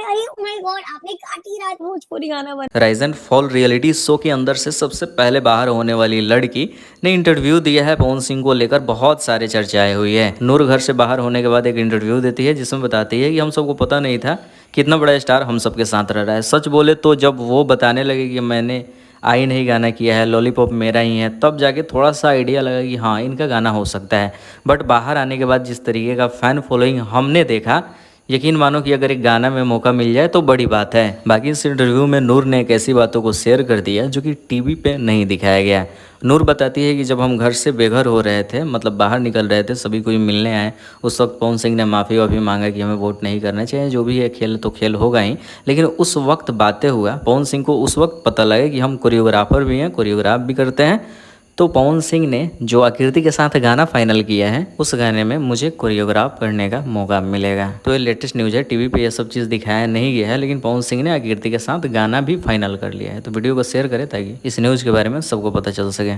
में अरे oh my God आपने काटी रात भोजपुरी गाना बना। Rise and fall reality show के अंदर से सबसे पहले बाहर होने वाली लड़की ने इंटरव्यू दिया है पवन सिंह को लेकर। बहुत सारे चर्चाएं हुई है। नूर घर से बाहर होने के बाद एक इंटरव्यू देती है जिसमें बताती है कि हम सबको पता नहीं था कि इतना बड़ा स्टार हम सबके साथ रह रहा है। सच बोले तो जब वो बताने लगे कि मैंने आई नहीं गाना किया है, लॉलीपॉप मेरा ही है, तब जाके थोड़ा सा आइडिया लगा कि हाँ इनका गाना हो सकता है। बट बाहर आने के बाद जिस तरीके का फ़ैन फॉलोइंग हमने देखा, यकीन मानो कि अगर एक गाना में मौका मिल जाए तो बड़ी बात है। बाकी इस इंटरव्यू में नूर ने एक ऐसी बातों को शेयर कर दिया जो कि टीवी पे नहीं दिखाया गया। नूर बताती है कि जब हम घर से बेघर हो रहे थे, मतलब बाहर निकल रहे थे, सभी कोई मिलने आए, उस वक्त पवन सिंह ने माफ़ी वाफ़ी मांगा कि हमें वोट नहीं करना चाहिए, जो भी है खेल तो खेल होगा ही। लेकिन उस वक्त बातें हुआ, पवन सिंह को उस वक्त पता लगा कि हम कोरियोग्राफर भी हैं, कोरियोग्राफ भी करते हैं। तो पवन सिंह ने जो आकृति के साथ गाना फाइनल किया है, उस गाने में मुझे कोरियोग्राफ करने का मौका मिलेगा। तो ये लेटेस्ट न्यूज़ है, टीवी पे ये सब चीज़ दिखाया नहीं गया है, लेकिन पवन सिंह ने आकृति के साथ गाना भी फाइनल कर लिया है। तो वीडियो को शेयर करें ताकि इस न्यूज़ के बारे में सबको पता चल सके।